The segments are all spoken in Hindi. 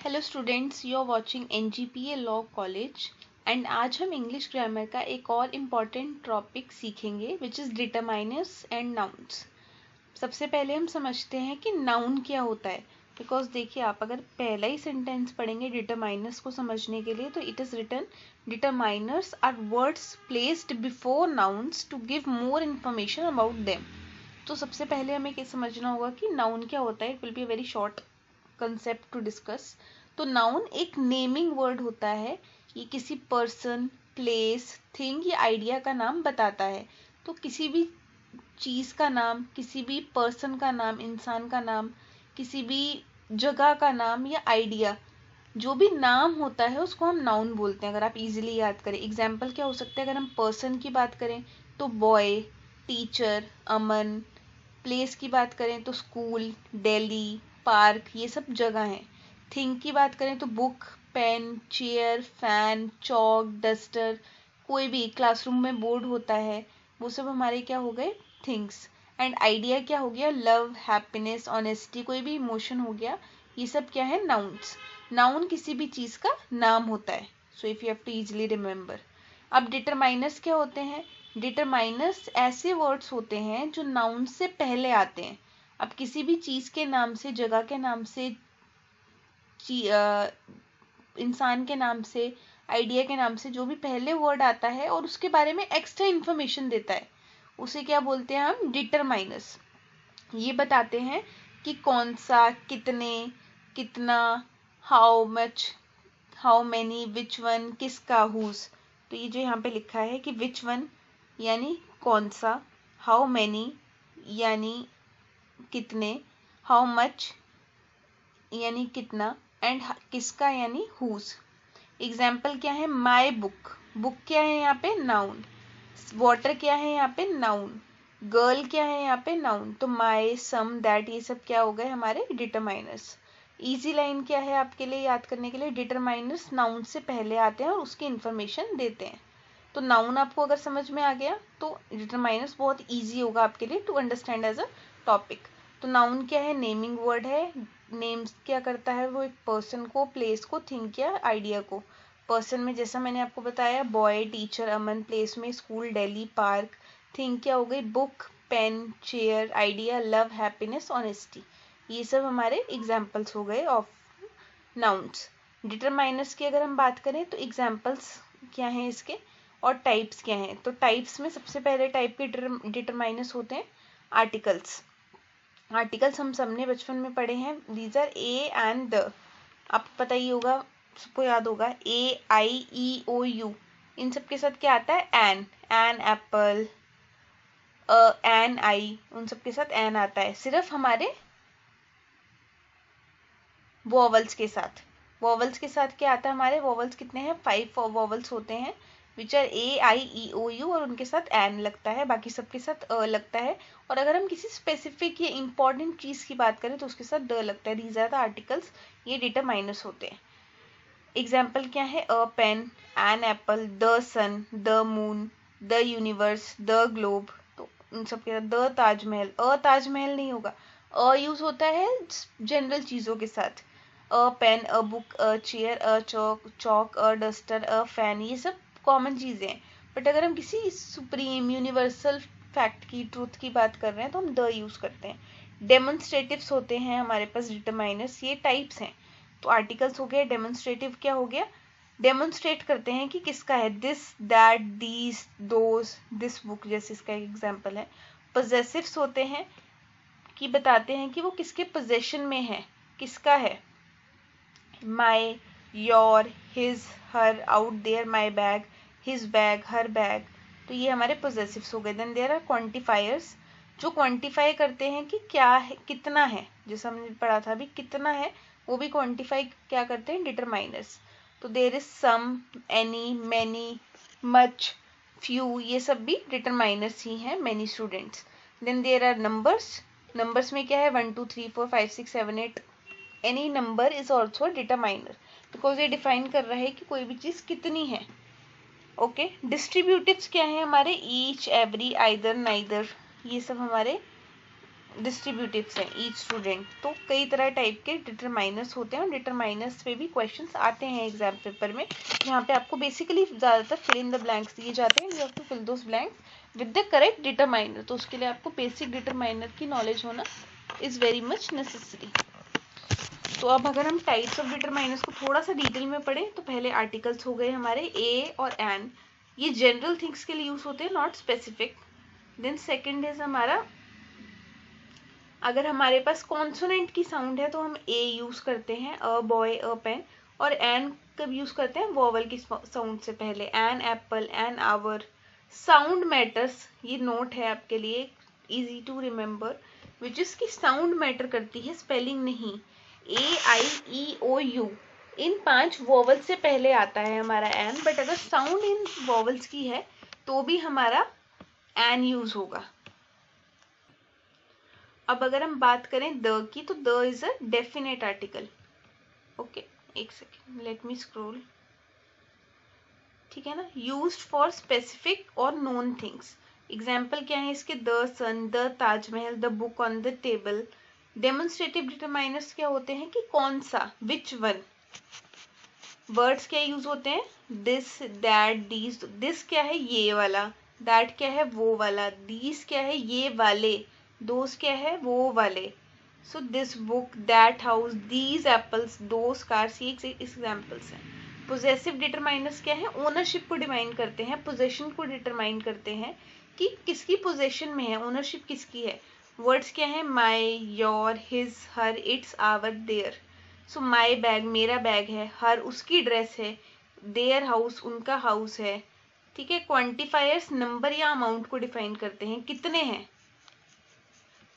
Hello students, you are watching NGPA law college and आज हम इंग्लिश ग्रामर का एक और इम्पॉर्टेंट टॉपिक सीखेंगे which is determiners and nouns. सबसे पहले हम समझते हैं कि नाउन क्या होता है, बिकॉज देखिए आप अगर पहला ही सेंटेंस पढ़ेंगे डिटरमाइनर्स को समझने के लिए तो it is written determiners are words placed before nouns to give more information about them. तो सबसे पहले हमें क्या समझना होगा कि नाउन क्या होता है। It will be a very short concept to discuss. तो नाउन एक नेमिंग वर्ड होता है, ये किसी पर्सन, प्लेस, थिंग या आइडिया का नाम बताता है। तो किसी भी चीज़ का नाम, किसी भी पर्सन का नाम, इंसान का नाम, किसी भी जगह का नाम या आइडिया, जो भी नाम होता है उसको हम नाउन बोलते हैं। अगर आप इजीली याद करें, एग्जाम्पल क्या हो सकता है। अगर हम पर्सन की बात करें तो बॉय, टीचर, अमन। प्लेस की बात करें तो स्कूल, दिल्ली, पार्क, ये सब जगह हैं। थिंग की बात करें तो बुक, पेन, चेयर, फैन, चौक, डस्टर, कोई भी क्लासरूम में बोर्ड होता है, वो सब हमारे क्या हो गए, थिंग्स। एंड आइडिया क्या हो गया, लव, हैप्पीनेस, ऑनेस्टी, कोई भी इमोशन हो गया, ये सब क्या है, नाउन्स। नाउन किसी भी चीज़ का नाम होता है। So if you have to easily remember. अब डिटरमाइनर्स क्या होते हैं। डिटरमाइनर्स ऐसे वर्ड्स होते हैं जो नाउन से पहले आते हैं। अब किसी भी चीज़ के नाम से, जगह के नाम से, इंसान के नाम से, आइडिया के नाम से जो भी पहले वर्ड आता है और उसके बारे में एक्स्ट्रा इन्फॉर्मेशन देता है, उसे क्या बोलते हैं हम, डिटरमाइनर्स। ये बताते हैं कि कौन सा, कितने, कितना, how much, how many, which one, किसका, हुज। तो ये जो यहाँ पे लिखा है कि विच वन यानी कौन सा, हाउ मैनी यानी कितने, हाउ मच यानी कितना, एंड किसका यानी हुज। एग्जाम्पल क्या है, माई बुक, बुक क्या है यहाँ पे, नाउन। वाटर क्या है यहाँ पे, नाउन। गर्ल क्या है यहाँ पे, नाउन। तो माई, सम, दैट, ये सब क्या हो गए हमारे डिटरमाइनर्स। इजी लाइन क्या है आपके लिए याद करने के लिए, डिटरमाइनर्स नाउन से पहले आते हैं और उसकी इंफॉर्मेशन देते हैं। तो नाउन आपको अगर समझ में आ गया तो डिटरमाइनर्स बहुत इजी होगा आपके लिए to understand as a topic. तो नाउन क्या है, नेमिंग वर्ड है। नेम्स क्या करता है, वो एक पर्सन को, प्लेस को, थिंग या आइडिया को। पर्सन में जैसा मैंने आपको बताया, बॉय, टीचर, अमन। प्लेस में स्कूल, दिल्ली, पार्क। थिंग क्या हो गई, book, pen, chair, idea, love, happiness, honesty. ये सब हमारे एग्जाम्पल्स हो गए ऑफ नाउन्स। डिटरमाइनर्स की अगर हम बात करें तो एग्जाम्पल्स क्या हैं इसके और टाइप्स क्या हैं। तो टाइप्स में सबसे पहले टाइप के डिटरमाइनर्स होते हैं आर्टिकल्स। आर्टिकल्स हम सबने बचपन में पढ़े हैं, these are a and the. आपको पता ही होगा, सबको याद होगा, ए, आई, ई, ओ, यू। इन सब के साथ क्या आता है, एन एप्पल, एन आई, उन सब के साथ एन आता है, सिर्फ हमारे वॉवल्स के साथ। वॉवल्स के साथ क्या आता है हमारे, वॉवल्स कितने हैं, 5 वॉवल्स होते हैं which R A, I, E, O, you, और उनके साथ एन लगता है, बाकी सबके साथ अ लगता है। और अगर हम किसी स्पेसिफिक या इंपॉर्टेंट चीज़ की बात करें तो उसके साथ द लगता है। दीज आर द आर्टिकल्स, ये डिटरमाइनर्स होते हैं। एग्जाम्पल क्या है, a pen, an apple, the sun, the moon, the universe, the globe. तो उन सब के साथ द ताजमहल, अ ताजमहल नहीं होगा। अ यूज होता है जनरल चीज़ों के साथ, a pen, a book, a chair, a chalk, a duster, a fan, ये सब कॉमन चीज़ें हैं। बट अगर हम किसी सुप्रीम यूनिवर्सल फैक्ट की, ट्रूथ की बात कर रहे हैं तो हम द यूज़ करते हैं। डेमोन्स्ट्रेटिव्स होते हैं हमारे पास डिटरमाइनर्स, ये टाइप्स हैं। तो आर्टिकल्स हो गया, डेमोन्स्ट्रेटिव क्या हो गया, डेमोन्स्ट्रेट करते हैं कि किसका है, this, that, these, those, this book, जैसे इसका एक एग्जाम्पल है। पोजेसिव्स होते हैं कि बताते हैं कि वो किसके पोजेशन में है, किसका है, my, your, his, her, our their, my bag, his bag, her bag. तो ये हमारे पोजेसिव्स हो गए। देन देयर आर क्वांटिफायर्स, जो क्वांटिफाई करते हैं कि क्या है, कितना है, जैसा हमने पढ़ा था अभी, कितना है, वो भी क्वांटिफाई क्या करते हैं, डिटरमाइनर्स। तो there is some, any, many, much, few, ये सब भी डिटरमाइनर्स ही हैं, many students. Then there are numbers, numbers में क्या है, 1 2 3 4 5 6 7 8। Any number is also determiner, because ये डिफाइन कर रहा है कि कोई भी चीज़ कितनी है। ओके, डिस्ट्रीब्यूटिव्स क्या है हमारे, ईच, एवरी, आइदर, नाइदर, ये सब हमारे डिस्ट्रीब्यूटिव्स हैं ईच स्टूडेंट। तो कई तरह टाइप के डिटरमाइनर्स होते हैं और डिटरमाइनर्स पे भी क्वेश्चंस आते हैं एग्जाम पेपर में, जहाँ पे आपको बेसिकली ज़्यादातर फिल इन द ब्लैंक्स दिए जाते हैं। You have to fill those blanks with the correct determiner. तो उसके लिए आपको बेसिक डिटरमाइनर की नॉलेज होना इज़ वेरी मच नेसेसरी। तो अब अगर हम टाइप्स ऑफ डिटरमाइनर्स को थोड़ा सा डिटेल में पढ़ें तो पहले आर्टिकल्स हो गए हमारे ए और एन, ये जनरल थिंग्स के लिए यूज होते हैं, not specific. Then second is हमारा, अगर हमारे पास कॉन्सोनेंट की साउंड है तो हम ए यूज करते हैं, अ बॉय अ पेन। और एन कब यूज करते हैं, वोवल की साउंड से पहले, an apple, an hour. Sound matters, ये नोट है आपके लिए, easy to remember, which is की साउंड मैटर करती है, स्पेलिंग नहीं। ए आई ई ओ यू, इन 5 वोवल से पहले आता है हमारा एन, बट अगर साउंड इन वोवल्स की है तो भी हमारा एन यूज होगा। अब अगर हम बात करें द की, तो the is a definite article. Okay, एक सेकेंड, लेट मी स्क्रोल। ठीक है ना, यूज्ड फॉर स्पेसिफिक और नोन थिंग्स। एग्जाम्पल क्या है इसके, the sun, the Taj Mahal, the book on the table. Demonstrative determiners क्या होते हैं कि कौन सा, विच वन। वर्ड्स क्या यूज होते हैं, दिस, दैट, दीज। दिस क्या है, ये वाला। दैट क्या है, वो वाला। दीज क्या है, ये वाले। दोस क्या है, वो वाले। So this book, that house, these apples, those cars, ये एग्जाम्पल्स हैं। पोजेसिव डिटरमाइनर्स क्या है, ओनरशिप को डिमाइन करते हैं, पोजेशन को डिटरमाइन करते हैं कि किसकी पोजेशन में है, ओनरशिप किसकी है। वर्ड्स क्या है, my, your, his, her, its, our, their. So my bag, मेरा बैग है। हर, उसकी ड्रेस है। देयर हाउस, उनका हाउस है। ठीक है। क्वांटिफायर्स नंबर या अमाउंट को डिफाइन करते हैं, कितने हैं।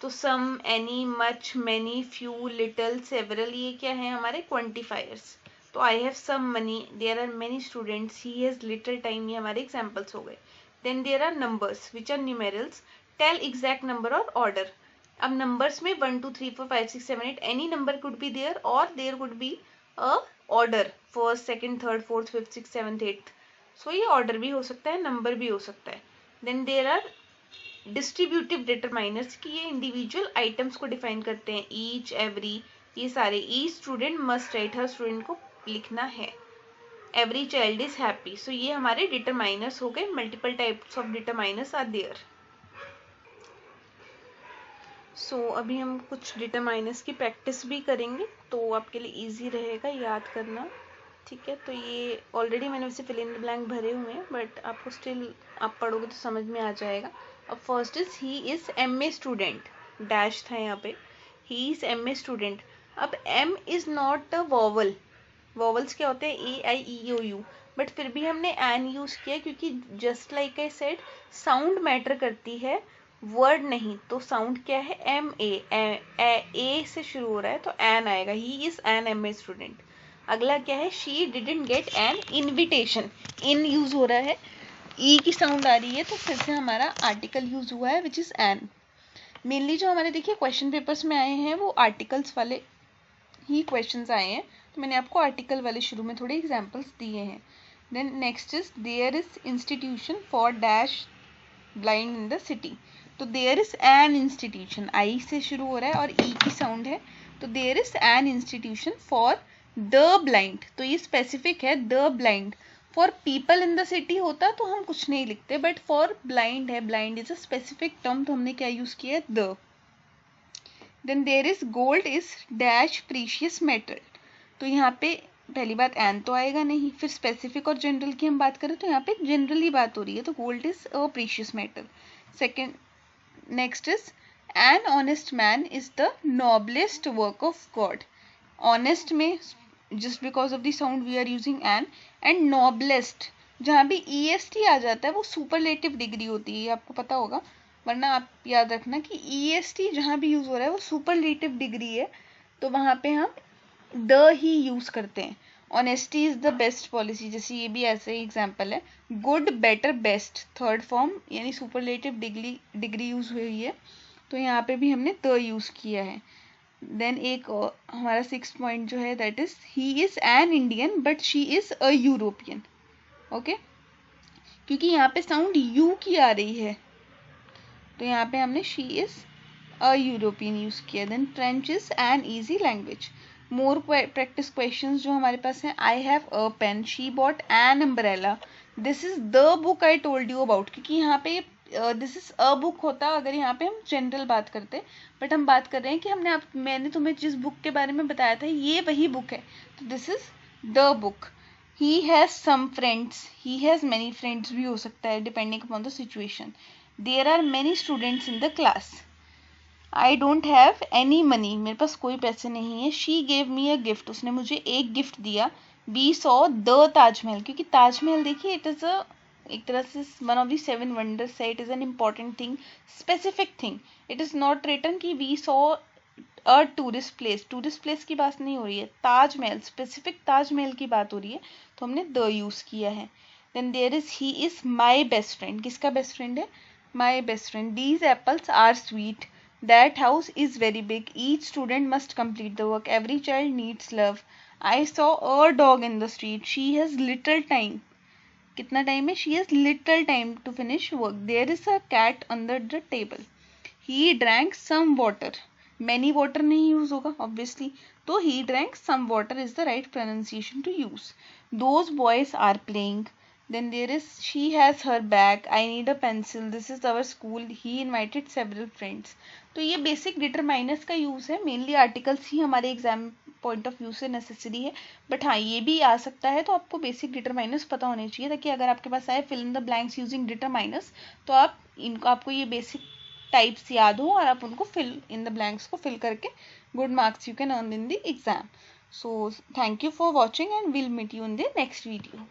तो some, any, much, many, few, little, several, ये क्या है हमारे क्वांटिफायर्स। तो I have some money, there are many students, he has little time, ये हमारे एग्जाम्पल्स हो गए। Then there are numbers which are numerals, tell exact number और ऑर्डर। अब नंबर्स में 1 2 3 4 5 6 7 8 any number could be there, और there could be a order, first, second, third, fourth, fifth, six, seventh, eighth. So ये ऑर्डर भी हो सकता है, नंबर भी हो सकता है। Then there are distributive determiners की, ये इंडिविजुअल आइटम्स को डिफाइन करते हैं, ईच, एवरी, ये सारे। ईच स्टूडेंट मस्ट राइट, हर स्टूडेंट को लिखना है। Every child is happy. So ये हमारे डिटरमाइनर्स हो गए, multiple types of determiners are there. So अभी हम कुछ डिटरमाइनर्स की प्रैक्टिस भी करेंगे, तो आपके लिए इजी रहेगा याद करना। ठीक है, तो ये ऑलरेडी मैंने वैसे फिल इन द ब्लैंक भरे हुए हैं, बट आपको स्टिल आप पढ़ोगे तो समझ में आ जाएगा। अब first is he is MA student, dash था यहाँ पे, ही इज MA स्टूडेंट। अब M is not a vowel, vowels क्या होते हैं, AIEOU, बट फिर भी हमने एन यूज किया क्योंकि just like I said, sound matter करती है, वर्ड नहीं। तो साउंड क्या है, MA, ए से शुरू हो रहा है तो एन आएगा, he is an MA student. अगला क्या है, she didn't get an invitation, in use हो रहा है, ई की साउंड आ रही है तो फिर से हमारा आर्टिकल यूज हुआ है विच इज एन। मेनली जो हमारे देखिए क्वेश्चन पेपर्स में आए हैं वो आर्टिकल्स वाले ही क्वेश्चंस आए हैं, तो मैंने आपको आर्टिकल वाले शुरू में थोड़े एग्जांपल्स दिए हैं। Then next is there is institution for dash blind in the city. तो there is an institution, I से शुरू हो रहा है और ई की साउंड है, तो there is an institution for the blind, तो ये स्पेसिफिक है, the blind. For people in the city होता तो हम कुछ नहीं लिखते, बट फॉर ब्लाइंड है, blind is a specific term, तो हमने क्या यूज किया है, the. Then there is gold is dash precious metal, तो यहाँ पे पहली बात एन तो आएगा नहीं, फिर स्पेसिफिक और जनरल की हम बात करें तो यहाँ पे जनरली बात हो रही है, तो gold is a precious metal. Second, next is an honest man is the noblest work of God. Honest में just because of the sound we are using an, and noblest जहाँ भी EST आ जाता है वो सुपरलेटिव डिग्री होती है, ये आपको पता होगा, वरना आप याद रखना कि EST जहाँ भी यूज हो रहा है वो सुपरलेटिव डिग्री है, तो वहाँ पे हम द ही यूज करते हैं। Honesty is the best policy, जैसे ये भी ऐसे ही एग्जाम्पल है। Good, better, best, third form यानी सुपरलेटिव डिग्री यूज हुई है, तो यहाँ पे भी हमने द यूज किया है। देन एक हमारा 6th पॉइंट जो है that is he is an Indian but she is a European. Okay, क्योंकि यहाँ पे साउंड यू की आ रही है, तो यहाँ पे हमने she is a European use किया। Then French is an easy language. More practice questions जो हमारे पास हैं, I have a pen, she bought an umbrella, this is the book I told you about, क्योंकि यहाँ पे दिस इज अ बुक होता अगर यहाँ पे हम जनरल बात करते, बट हम बात कर रहे हैं कि मैंने तुम्हें जिस बुक के बारे में बताया था ये वही बुक है, तो this is the book. He has some friends, he has many friends भी हो सकता है depending upon the situation. There are many students in the class. I don't have any money, मेरे पास कोई पैसे नहीं है। She gave me a gift, उसने मुझे एक गिफ्ट दिया। वी सॉ द ताजमहल, क्योंकि ताजमहल देखिए इट इज़ अ एक तरह से वन ऑफ द 7 वंडर्स है, it is an important thing, specific thing. It is not written कि we saw a tourist place की बात नहीं हो रही है, ताजमहल स्पेसिफिक ताजमहल की बात हो रही है, तो हमने द यूज़ किया है। Then there is he is my best friend, किसका बेस्ट फ्रेंड है? My best friend. These apples are sweet, that house is very big, each student must complete the work, every child needs love, I saw a dog in the street, she has little time, कितना टाइम है? she has little time to finish work, there is a cat under the table, he drank some water, many water नहीं use होगा obviously, तो he drank some water is the right pronunciation to use, those boys are playing, then there is she has her bag, I need a pencil, this is our school, he invited several friends। तो ये बेसिक डिटरमाइनर्स का यूज़ है, मेनली आर्टिकल्स ही हमारे एग्जाम पॉइंट ऑफ व्यू से नेसेसरी है, बट हाँ ये भी आ सकता है, तो आपको बेसिक डिटरमाइनर्स पता होने चाहिए, ताकि अगर आपके पास आए fill in the blanks using determiners, तो आपको ये बेसिक टाइप्स याद हो और आप उनको फिल इन द ब्लैंक्स को फिल करके good marks you can earn in the exam. So thank you for watching and will meet you in the next video.